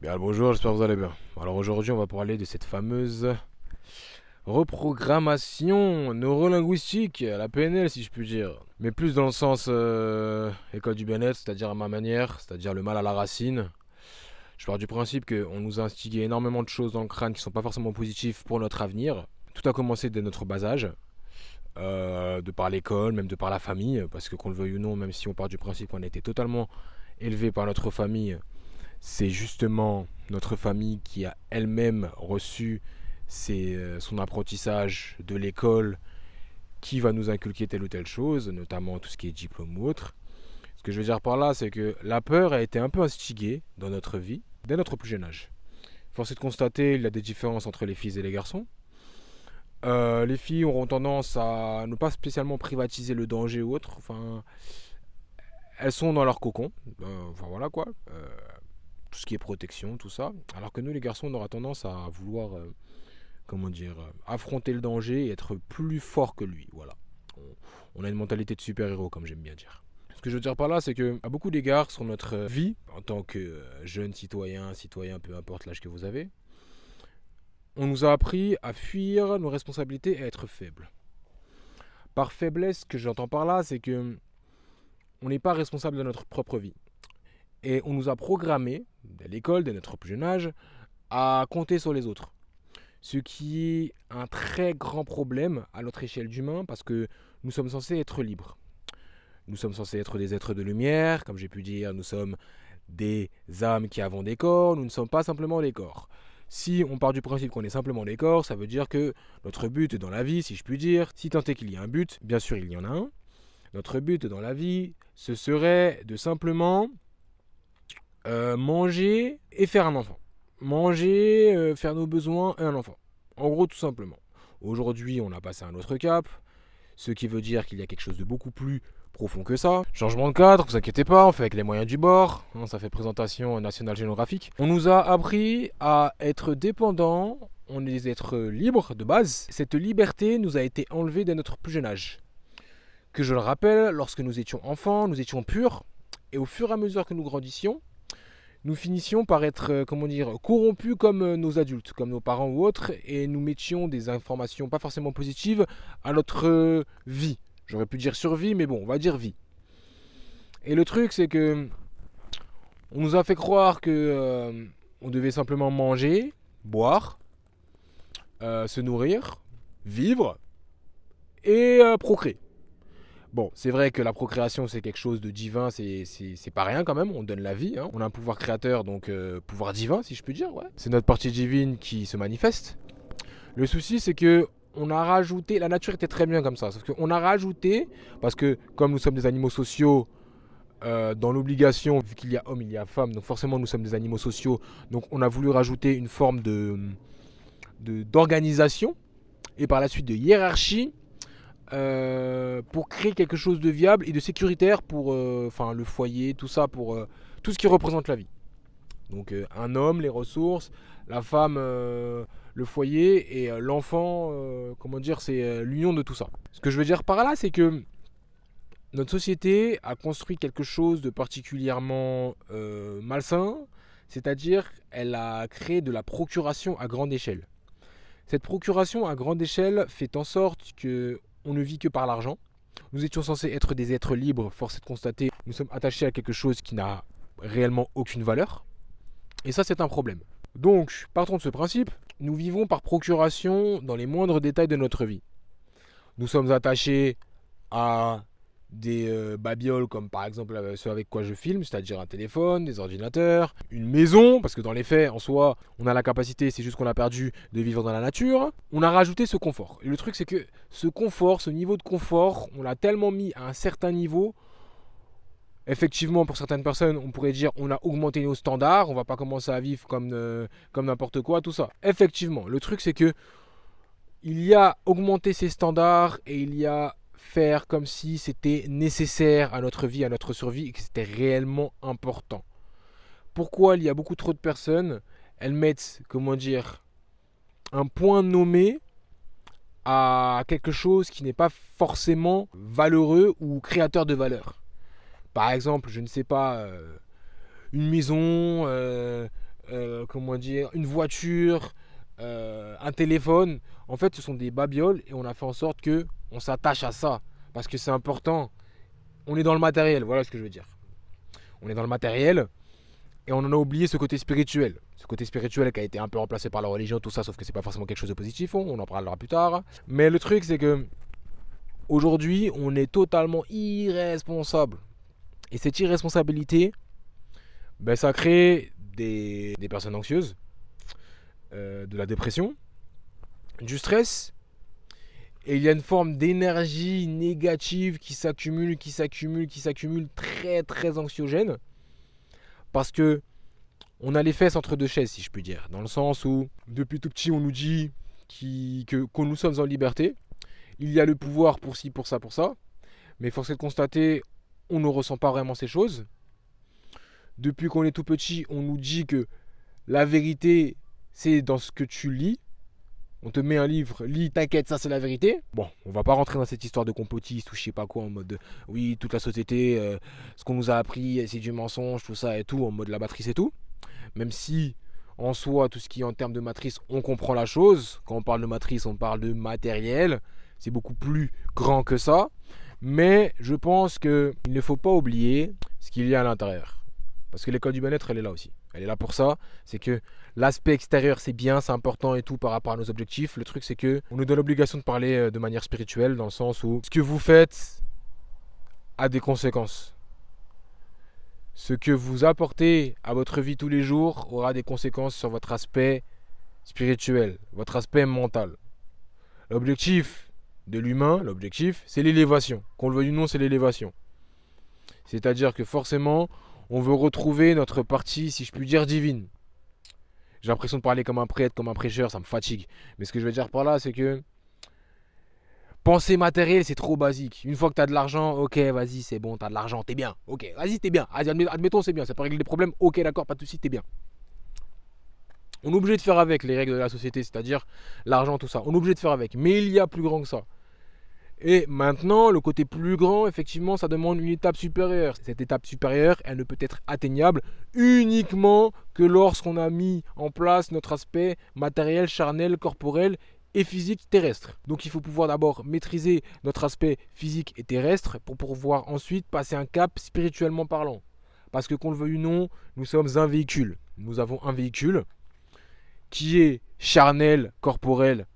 Bien le bonjour, j'espère que vous allez bien. Alors aujourd'hui, on va parler de cette fameuse reprogrammation neurolinguistique, la PNL si je puis dire. Mais plus dans le sens école du bien-être, c'est-à-dire à ma manière, c'est-à-dire le mal à la racine. Je pars du principe qu'on nous a instigué énormément de choses dans le crâne qui ne sont pas forcément positives pour notre avenir. Tout a commencé dès notre bas âge, de par l'école, même de par la famille, parce que qu'on le veuille ou non, même si on part du principe qu'on a été totalement élevé par notre famille, c'est justement notre famille qui a elle-même reçu son apprentissage de l'école qui va nous inculquer telle ou telle chose, notamment tout ce qui est diplôme ou autre. Ce que je veux dire par là, c'est que la peur a été un peu instiguée dans notre vie dès notre plus jeune âge. Force est de constater, il y a des différences entre les filles et les garçons. Les filles auront tendance à ne pas spécialement privatiser le danger ou autre. Enfin, elles sont dans leur cocon. Enfin voilà quoi. Tout ce qui est protection, tout ça. Alors que nous, les garçons, on aura tendance à vouloir, comment dire, affronter le danger et être plus fort que lui. Voilà. On a une mentalité de super-héros, comme j'aime bien dire. Ce que je veux dire par là, c'est que, à beaucoup d'égards, sur notre vie, en tant que jeune citoyen, peu importe l'âge que vous avez, on nous a appris à fuir nos responsabilités et à être faibles. Par faiblesse, ce que j'entends par là, c'est que on n'est pas responsable de notre propre vie. Et on nous a programmé, dès l'école, dès notre plus jeune âge, à compter sur les autres. Ce qui est un très grand problème à notre échelle d'humain parce que nous sommes censés être libres. Nous sommes censés être des êtres de lumière, comme j'ai pu dire, nous sommes des âmes qui avons des corps, nous ne sommes pas simplement des corps. Si on part du principe qu'on est simplement des corps, ça veut dire que notre but dans la vie, si je puis dire, si tant est qu'il y a un but, bien sûr il y en a un, notre but dans la vie, ce serait de simplement manger et faire un enfant. Manger, faire nos besoins et un enfant. En gros, tout simplement. Aujourd'hui, on a passé un autre cap, ce qui veut dire qu'il y a quelque chose de beaucoup plus profond que ça. Changement de cadre, vous inquiétez pas, on fait avec les moyens du bord. Ça fait présentation nationale géographique. On nous a appris à être dépendants, on est des êtres libres de base. Cette liberté nous a été enlevée dès notre plus jeune âge. Que je le rappelle, lorsque nous étions enfants, nous étions purs. Et au fur et à mesure que nous grandissions, nous finissions par être, comment dire, corrompus comme nos adultes, comme nos parents ou autres, et nous mettions des informations pas forcément positives à notre vie. J'aurais pu dire survie, mais bon, on va dire vie. Et le truc, c'est que on nous a fait croire que on devait simplement manger, boire, se nourrir, vivre et procréer. Bon, c'est vrai que la procréation, c'est quelque chose de divin, c'est pas rien quand même, on donne la vie, hein. On a un pouvoir créateur, donc pouvoir divin, si je peux dire, ouais. C'est notre partie divine qui se manifeste. Le souci, c'est que on a rajouté, la nature était très bien comme ça, sauf qu'on a rajouté, parce que comme nous sommes des animaux sociaux, dans l'obligation, vu qu'il y a homme, il y a femme, donc forcément nous sommes des animaux sociaux, donc on a voulu rajouter une forme d'organisation, et par la suite de hiérarchie, pour créer quelque chose de viable et de sécuritaire pour le foyer, tout ça, pour tout ce qui représente la vie. Donc un homme, les ressources, la femme, le foyer et l'enfant, comment dire, c'est l'union de tout ça. Ce que je veux dire par là, c'est que notre société a construit quelque chose de particulièrement malsain, c'est-à-dire elle a créé de la procuration à grande échelle. Cette procuration à grande échelle fait en sorte que on ne vit que par l'argent. Nous étions censés être des êtres libres, force est de constater, nous sommes attachés à quelque chose qui n'a réellement aucune valeur. Et ça, c'est un problème. Donc, partons de ce principe, nous vivons par procuration dans les moindres détails de notre vie. Nous sommes attachés à des babioles comme par exemple ceux avec quoi je filme, c'est-à-dire un téléphone, des ordinateurs, une maison, parce que dans les faits, en soi, on a la capacité, c'est juste qu'on a perdu de vivre dans la nature. On a rajouté ce confort. Et le truc, c'est que ce confort, ce niveau de confort, on l'a tellement mis à un certain niveau. Effectivement, pour certaines personnes, on pourrait dire on a augmenté nos standards, on va pas commencer à vivre comme n'importe quoi, tout ça. Effectivement, le truc, c'est que il y a augmenté ses standards et il y a faire comme si c'était nécessaire à notre vie, à notre survie et que c'était réellement important. Pourquoi il y a beaucoup trop de personnes, elles mettent, comment dire, un point nommé à quelque chose qui n'est pas forcément valeureux ou créateur de valeur. Par exemple, je ne sais pas, une maison, comment dire, une voiture, un téléphone. En fait, ce sont des babioles et on a fait en sorte que on s'attache à ça parce que c'est important. On est dans le matériel, voilà ce que je veux dire. On est dans le matériel et on en a oublié ce côté spirituel. Ce côté spirituel qui a été un peu remplacé par la religion, tout ça, sauf que c'est pas forcément quelque chose de positif, on en parlera plus tard. Mais le truc, c'est que aujourd'hui, on est totalement irresponsable. Et cette irresponsabilité, ben, ça crée des personnes anxieuses, de la dépression, du stress. Et il y a une forme d'énergie négative qui s'accumule, très très anxiogène. Parce que on a les fesses entre deux chaises, si je puis dire. Dans le sens où, depuis tout petit, on nous dit que nous sommes en liberté. Il y a le pouvoir pour ci, pour ça, pour ça. Mais force est de constater, on ne ressent pas vraiment ces choses. Depuis qu'on est tout petit, on nous dit que la vérité, c'est dans ce que tu lis. On te met un livre, lis, t'inquiète, ça c'est la vérité. Bon, on va pas rentrer dans cette histoire de complotiste ou je sais pas quoi, en mode oui, toute la société, ce qu'on nous a appris, c'est du mensonge, tout ça et tout, en mode la matrice et tout. Même si, en soi, tout ce qui est en termes de matrice, on comprend la chose. Quand on parle de matrice, on parle de matériel. C'est beaucoup plus grand que ça. Mais je pense qu'il ne faut pas oublier ce qu'il y a à l'intérieur. Parce que l'école du bien-être, elle est là aussi. Elle est là pour ça. C'est que l'aspect extérieur, c'est bien, c'est important et tout par rapport à nos objectifs. Le truc, c'est que on nous donne l'obligation de parler de manière spirituelle, dans le sens où ce que vous faites a des conséquences. Ce que vous apportez à votre vie tous les jours aura des conséquences sur votre aspect spirituel, votre aspect mental. L'objectif de l'humain, c'est l'élévation. Qu'on le veuille ou non, c'est l'élévation. C'est-à-dire que forcément, on veut retrouver notre partie, si je puis dire, divine. J'ai l'impression de parler comme un prêtre, comme un prêcheur, ça me fatigue. Mais ce que je veux dire par là, c'est que penser matériel, c'est trop basique. Une fois que tu as de l'argent, ok, vas-y, c'est bon, tu as de l'argent, t'es bien. Ok, vas-y, t'es bien. Admettons, c'est bien, ça peut régler des problèmes. Ok, d'accord, pas de soucis, t'es bien. On est obligé de faire avec les règles de la société, c'est-à-dire l'argent, tout ça. On est obligé de faire avec. Mais il y a plus grand que ça. Et maintenant, le côté plus grand, effectivement, ça demande une étape supérieure. Cette étape supérieure, elle ne peut être atteignable uniquement que lorsqu'on a mis en place notre aspect matériel, charnel, corporel et physique terrestre. Donc il faut pouvoir d'abord maîtriser notre aspect physique et terrestre pour pouvoir ensuite passer un cap spirituellement parlant. Parce que qu'on le veuille ou non, nous sommes un véhicule. Nous avons un véhicule qui est charnel, corporel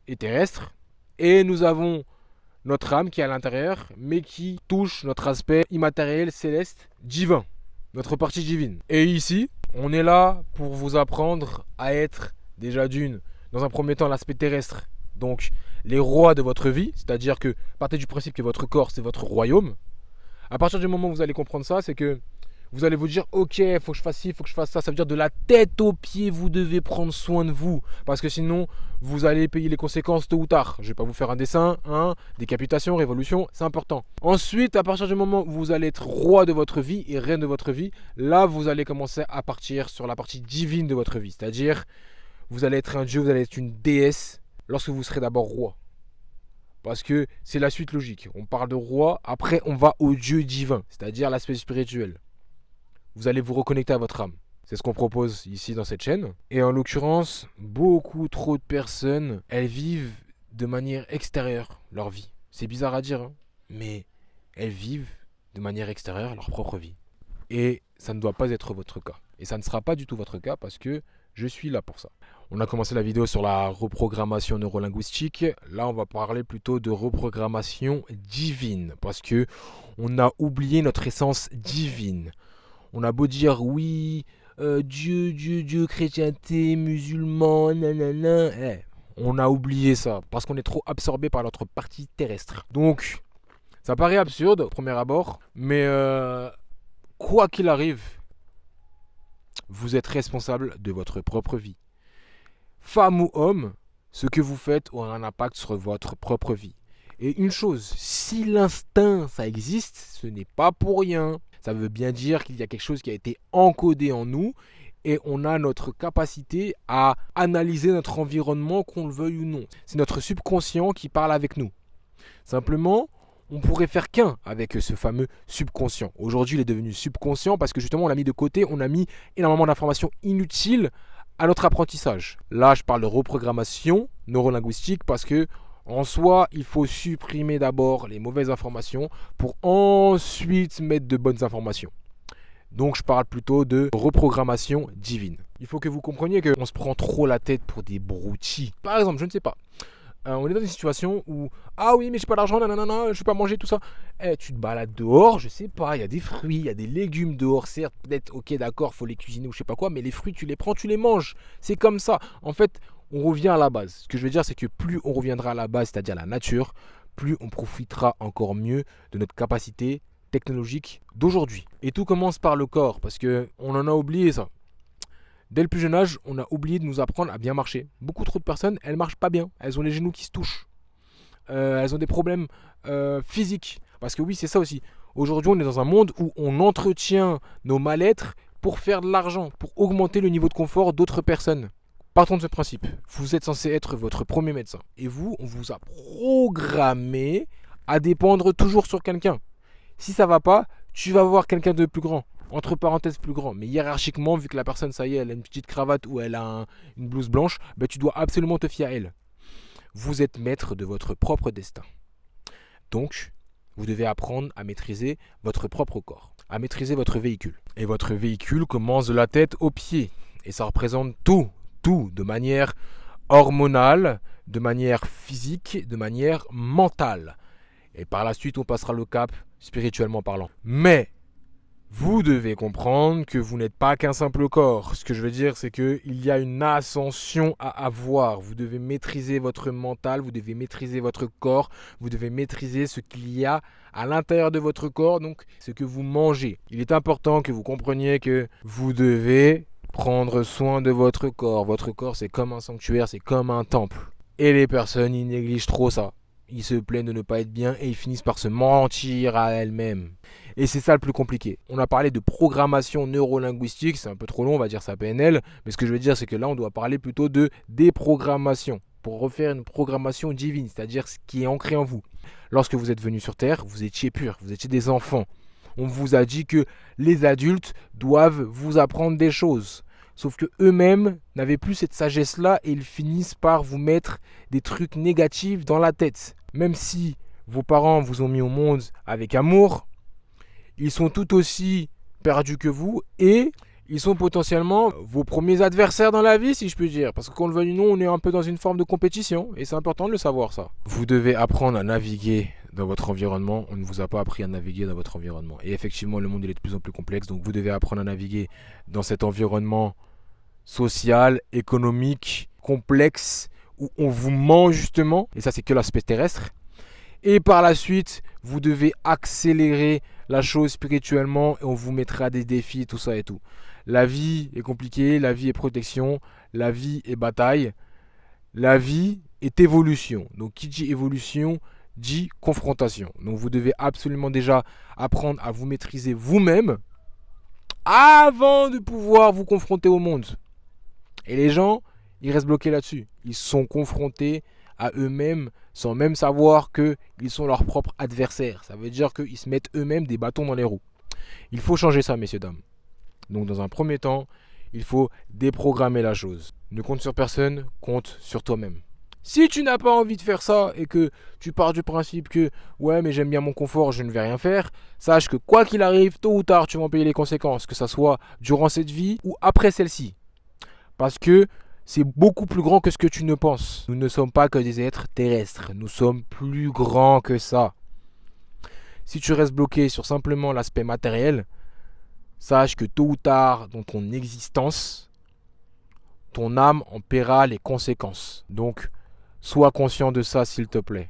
et terrestre. Et nous avons notre âme qui est à l'intérieur, mais qui touche notre aspect immatériel, céleste, divin, notre partie divine. Et ici, on est là pour vous apprendre à être déjà d'une, dans un premier temps, l'aspect terrestre. Donc, les rois de votre vie, c'est-à-dire que partez du principe que votre corps, c'est votre royaume. À partir du moment où vous allez comprendre ça, c'est que vous allez vous dire, ok, il faut que je fasse ci, il faut que je fasse ça. Ça veut dire de la tête aux pieds, vous devez prendre soin de vous. Parce que sinon, vous allez payer les conséquences tôt ou tard. Je ne vais pas vous faire un dessin, décapitation, révolution, c'est important. Ensuite, à partir du moment où vous allez être roi de votre vie et reine de votre vie, là, vous allez commencer à partir sur la partie divine de votre vie. C'est-à-dire, vous allez être un dieu, vous allez être une déesse lorsque vous serez d'abord roi. Parce que c'est la suite logique. On parle de roi, après on va au dieu divin, c'est-à-dire l'aspect spirituel. Vous allez vous reconnecter à votre âme. C'est ce qu'on propose ici dans cette chaîne. Et en l'occurrence, beaucoup trop de personnes, elles vivent de manière extérieure leur vie. C'est bizarre à dire, hein, mais elles vivent de manière extérieure leur propre vie. Et ça ne doit pas être votre cas. Et ça ne sera pas du tout votre cas parce que je suis là pour ça. On a commencé la vidéo sur la reprogrammation neurolinguistique. Là, on va parler plutôt de reprogrammation divine parce que on a oublié notre essence divine. On a beau dire oui, Dieu, chrétienté, musulman, nanana. On a oublié ça parce qu'on est trop absorbé par notre partie terrestre. Donc, ça paraît absurde au premier abord, mais quoi qu'il arrive, vous êtes responsable de votre propre vie. Femme ou homme, ce que vous faites aura un impact sur votre propre vie. Et une chose, si l'instinct, ça existe, ce n'est pas pour rien. Ça veut bien dire qu'il y a quelque chose qui a été encodé en nous et on a notre capacité à analyser notre environnement, qu'on le veuille ou non. C'est notre subconscient qui parle avec nous. Simplement, on pourrait faire qu'un avec ce fameux subconscient. Aujourd'hui, il est devenu subconscient parce que justement, on l'a mis de côté, on a mis énormément d'informations inutiles à notre apprentissage. Là, je parle de reprogrammation neurolinguistique parce que en soi, il faut supprimer d'abord les mauvaises informations pour ensuite mettre de bonnes informations. Donc je parle plutôt de reprogrammation divine. Il faut que vous compreniez qu'on se prend trop la tête pour des broutilles. Par exemple, je ne sais pas. On est dans une situation où ah oui mais j'ai pas d'argent, nanana, je vais pas manger tout ça. Tu te balades dehors, je sais pas, il y a des fruits, il y a des légumes dehors, certes, peut-être ok d'accord, faut les cuisiner ou je sais pas quoi, mais les fruits tu les prends, tu les manges. C'est comme ça. En fait, on revient à la base. Ce que je veux dire c'est que plus on reviendra à la base, c'est-à-dire la nature, plus on profitera encore mieux de notre capacité technologique d'aujourd'hui. Et tout commence par le corps parce que on en a oublié ça. Dès le plus jeune âge, on a oublié de nous apprendre à bien marcher. Beaucoup trop de personnes, elles marchent pas bien. Elles ont les genoux qui se touchent. Elles ont des problèmes physiques. Parce que oui, c'est ça aussi. Aujourd'hui, on est dans un monde où on entretient nos mal-être pour faire de l'argent, pour augmenter le niveau de confort d'autres personnes. Partons de ce principe. Vous êtes censé être votre premier médecin. Et vous, on vous a programmé à dépendre toujours sur quelqu'un. Si ça va pas, tu vas voir quelqu'un de plus grand. Entre parenthèses plus grand, mais hiérarchiquement, vu que la personne, ça y est, elle a une petite cravate ou elle a une blouse blanche, ben, tu dois absolument te fier à elle. Vous êtes maître de votre propre destin. Donc, vous devez apprendre à maîtriser votre propre corps, à maîtriser votre véhicule. Et votre véhicule commence de la tête aux pieds. Et ça représente tout, de manière hormonale, de manière physique, de manière mentale. Et par la suite, on passera le cap spirituellement parlant. Mais vous devez comprendre que vous n'êtes pas qu'un simple corps. Ce que je veux dire, c'est qu'il y a une ascension à avoir. Vous devez maîtriser votre mental, vous devez maîtriser votre corps, vous devez maîtriser ce qu'il y a à l'intérieur de votre corps, donc ce que vous mangez. Il est important que vous compreniez que vous devez prendre soin de votre corps. Votre corps, c'est comme un sanctuaire, c'est comme un temple. Et les personnes, ils négligent trop ça. Ils se plaignent de ne pas être bien et ils finissent par se mentir à elles-mêmes. Et c'est ça le plus compliqué. On a parlé de programmation neurolinguistique, c'est un peu trop long, on va dire ça PNL, mais ce que je veux dire c'est que là on doit parler plutôt de déprogrammation, pour refaire une programmation divine, c'est-à-dire ce qui est ancré en vous. Lorsque vous êtes venu sur Terre, vous étiez pur, vous étiez des enfants. On vous a dit que les adultes doivent vous apprendre des choses. Sauf que eux-mêmes n'avaient plus cette sagesse-là et ils finissent par vous mettre des trucs négatifs dans la tête. Même si vos parents vous ont mis au monde avec amour, ils sont tout aussi perdus que vous et ils sont potentiellement vos premiers adversaires dans la vie, si je puis dire. Parce que quand on le veuille ou non, on est un peu dans une forme de compétition et c'est important de le savoir ça. Vous devez apprendre à naviguer dans votre environnement. On ne vous a pas appris à naviguer dans votre environnement. Et effectivement, le monde il est de plus en plus complexe. Donc vous devez apprendre à naviguer dans cet environnement social, économique, complexe, où on vous ment justement. Et ça, c'est que l'aspect terrestre. Et par la suite, vous devez accélérer la chose spirituellement et on vous mettra des défis, tout ça et tout. La vie est compliquée, la vie est protection, la vie est bataille, la vie est évolution. Donc qui dit évolution dit confrontation. Donc vous devez absolument déjà apprendre à vous maîtriser vous-même avant de pouvoir vous confronter au monde. Et les gens, ils restent bloqués là-dessus. Ils sont confrontés à eux-mêmes sans même savoir qu'ils sont leurs propres adversaires. Ça veut dire qu'ils se mettent eux-mêmes des bâtons dans les roues. Il faut changer ça, messieurs, dames. Donc dans un premier temps, il faut déprogrammer la chose. Ne compte sur personne, compte sur toi-même. Si tu n'as pas envie de faire ça et que tu pars du principe que ouais mais j'aime bien mon confort, je ne vais rien faire, sache que quoi qu'il arrive, tôt ou tard tu vas en payer les conséquences, que ça soit durant cette vie ou après celle-ci. Parce que c'est beaucoup plus grand que ce que tu ne penses. Nous ne sommes pas que des êtres terrestres. Nous sommes plus grands que ça. Si tu restes bloqué sur simplement l'aspect matériel, sache que tôt ou tard, dans ton existence, ton âme en paiera les conséquences. Donc, sois conscient de ça, s'il te plaît.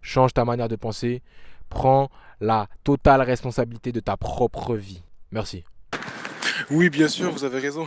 Change ta manière de penser. Prends la totale responsabilité de ta propre vie. Merci. Oui, bien sûr, vous avez raison.